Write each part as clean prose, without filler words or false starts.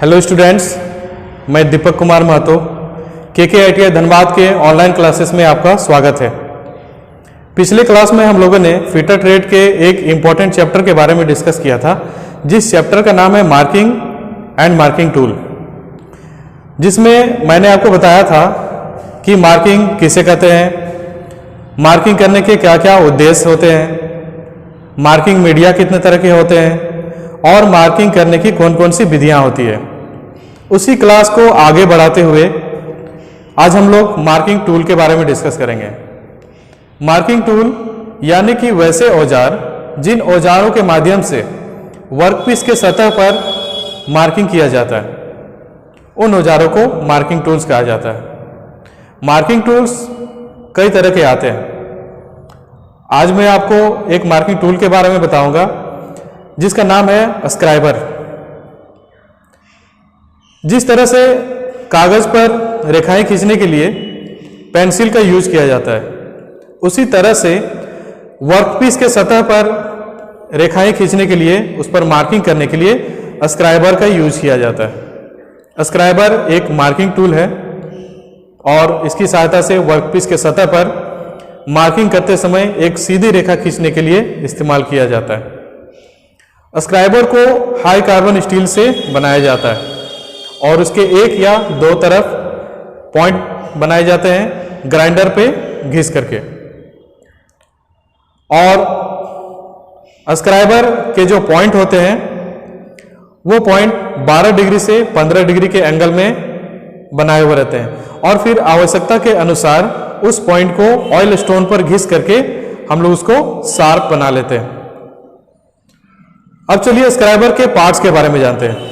Hello students, मैं Deepak Kumar Mahato KK ITI Dhanbad के online classes में आपका स्वागत है। पिछले क्लास में हम लोगों ने फिटर ट्रेड के एक इम्पॉर्टेंट चैप्टर के बारे में डिस्कस किया था, जिस चैप्टर का नाम है मार्किंग एंड मार्किंग टूल, जिसमें मैंने आपको बताया था कि मार्किंग किसे कहते हैं, मार्किंग करने के क्या क्या उद्देश्य होते हैं, मार्किंग मीडिया कितने तरह के होते हैं और मार्किंग करने की कौन कौन सी विधियां होती है। उसी क्लास को आगे बढ़ाते हुए आज हम लोग मार्किंग टूल के बारे में डिस्कस करेंगे। मार्किंग टूल यानी कि वैसे औजार जिन औजारों के माध्यम से वर्कपीस के सतह पर मार्किंग किया जाता है, उन औजारों को मार्किंग टूल्स कहा जाता है। मार्किंग टूल्स कई तरह के आते हैं। आज मैं आपको एक मार्किंग टूल के बारे में बताऊंगा जिसका नाम है स्क्राइबर। जिस तरह से कागज पर रेखाएं खींचने के लिए पेंसिल का यूज किया जाता है, उसी तरह से वर्कपीस के सतह पर रेखाएं खींचने के लिए, उस पर मार्किंग करने के लिए स्क्राइबर का यूज किया जाता है। स्क्राइबर एक मार्किंग टूल है और इसकी सहायता से वर्कपीस के सतह पर मार्किंग करते समय एक सीधी रेखा खींचने के लिए इस्तेमाल किया जाता है। स्क्राइबर को हाई कार्बन स्टील से बनाया जाता है और उसके एक या दो तरफ पॉइंट बनाए जाते हैं ग्राइंडर पे घिस करके। और स्क्राइबर के जो पॉइंट होते हैं वो पॉइंट 12 डिग्री से 15 डिग्री के एंगल में बनाए हुए रहते हैं और फिर आवश्यकता के अनुसार उस पॉइंट को ऑयल स्टोन पर घिस करके हम लोग उसको शार्प बना लेते हैं। अब चलिए स्क्राइबर के पार्ट्स के बारे में जानते हैं।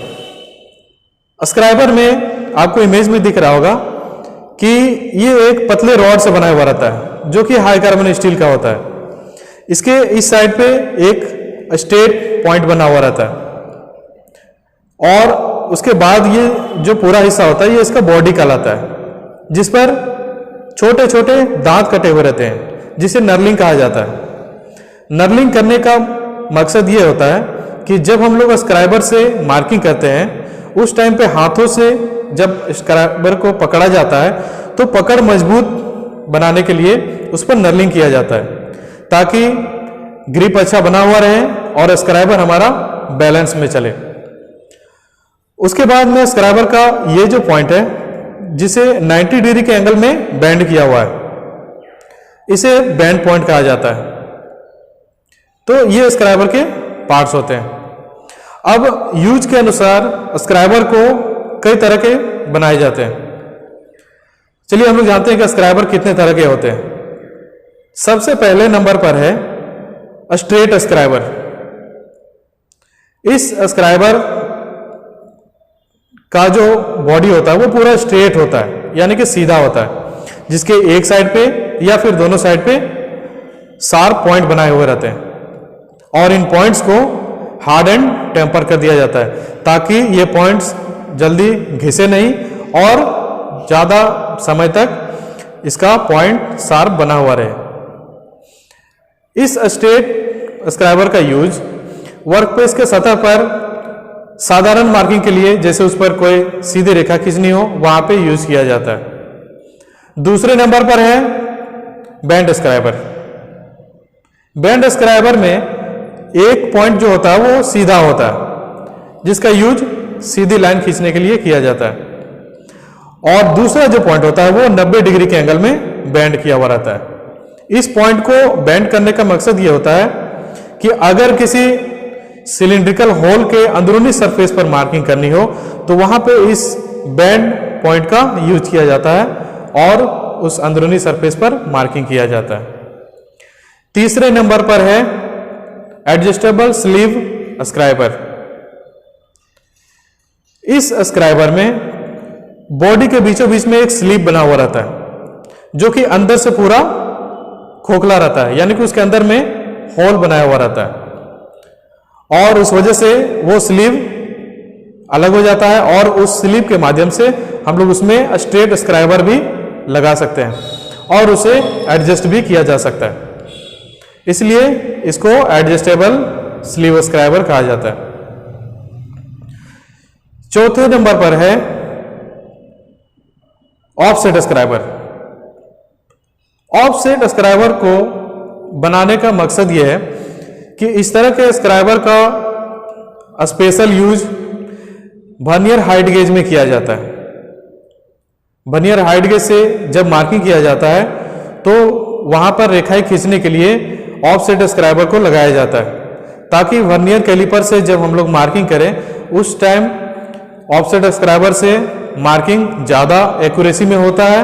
स्क्राइबर में आपको इमेज में दिख रहा होगा कि ये एक पतले रॉड से बना हुआ रहता है जो कि हाई कार्बन स्टील का होता है। इसके इस साइड पे एक स्ट्रेट पॉइंट बना हुआ रहता है और उसके बाद ये जो पूरा हिस्सा होता है ये इसका बॉडी कहलाता है, जिस पर छोटे छोटे दांत कटे हुए रहते हैं, जिसे नर्लिंग कहा जाता है। नर्लिंग करने का मकसद ये होता है कि जब हम लोग स्क्राइबर से मार्किंग करते हैं, उस टाइम पे हाथों से जब स्क्राइबर को पकड़ा जाता है तो पकड़ मजबूत बनाने के लिए उस पर नर्लिंग किया जाता है, ताकि ग्रिप अच्छा बना हुआ रहे और स्क्राइबर हमारा बैलेंस में चले। उसके बाद में स्क्राइबर का ये जो पॉइंट है, जिसे 90 डिग्री के एंगल में बेंड किया हुआ है, इसे बेंड पॉइंट कहा जाता है। तो ये स्क्राइबर के पार्ट्स होते हैं। अब यूज के अनुसार स्क्राइबर को कई तरह के बनाए जाते हैं। चलिए हम लोग जानते हैं कि स्क्राइबर कितने तरह के होते हैं। सबसे पहले नंबर पर है स्ट्रेट स्क्राइबर। इस स्क्राइबर का जो बॉडी होता है वो पूरा स्ट्रेट होता है, यानी कि सीधा होता है, जिसके एक साइड पे या फिर दोनों साइड पे शार्प पॉइंट बनाए हुए रहते हैं और इन पॉइंट्स को हार्ड एंड टेम्पर कर दिया जाता है, ताकि ये पॉइंट्स जल्दी घिसे नहीं और ज़्यादा समय तक इसका पॉइंट शार्प बना हुआ रहे। इस स्ट्रेट स्क्राइबर का यूज वर्कपीस के सतह पर साधारण मार्किंग के लिए, जैसे उस पर कोई सीधी रेखा खींचनी हो, वहां पे यूज किया जाता है। दूसरे नंबर पर है बेंड स्क्राइबर। बेंड स्क्राइबर में एक पॉइंट जो होता है वो सीधा होता है, जिसका यूज सीधी लाइन खींचने के लिए किया जाता है, और दूसरा जो पॉइंट होता है वो 90 डिग्री के एंगल में बेंड किया हुआ रहता है। इस पॉइंट को बेंड करने का मकसद ये होता है कि अगर किसी सिलिंड्रिकल होल के अंदरूनी सरफेस पर मार्किंग करनी हो तो वहां पे इस बेंड पॉइंट का यूज किया जाता है और उस अंदरूनी सरफेस पर मार्किंग किया जाता है। तीसरे नंबर पर है एडजस्टेबल स्लीव स्क्राइबर। इस स्क्राइबर में बॉडी के बीचों बीच में एक स्लीव बना हुआ रहता है, जो कि अंदर से पूरा खोखला रहता है, यानी कि उसके अंदर में होल बनाया हुआ रहता है और उस वजह से वो स्लीव अलग हो जाता है और उस स्लीव के माध्यम से हम लोग उसमें स्ट्रेट स्क्राइबर भी लगा सकते हैं और उसे एडजस्ट भी किया जा सकता है। इसलिए इसको एडजस्टेबल स्लीव स्क्राइबर कहा जाता है। चौथे नंबर पर है ऑफसेट स्क्राइबर। ऑफसेट स्क्राइबर को बनाने का मकसद यह है कि इस तरह के स्क्राइबर का special use vernier height gauge में किया जाता है। वर्नियर हाइट गेज से जब मार्किंग किया जाता है तो वहां पर रेखाएं खींचने के लिए ऑफसेट स्क्राइबर को लगाया जाता है, ताकि वर्नियर कैलिपर से जब हम लोग मार्किंग करें उस टाइम ऑफसेट स्क्राइबर से मार्किंग ज़्यादा एक्यूरेसी में होता है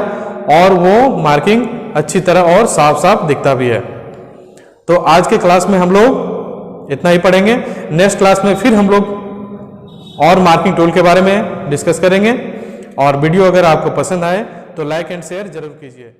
और वो मार्किंग अच्छी तरह और साफ साफ दिखता भी है। तो आज के क्लास में हम लोग इतना ही पढ़ेंगे। नेक्स्ट क्लास में फिर हम लोग और मार्किंग टूल के बारे में डिस्कस करेंगे। और वीडियो अगर आपको पसंद आए तो लाइक एंड शेयर जरूर कीजिए।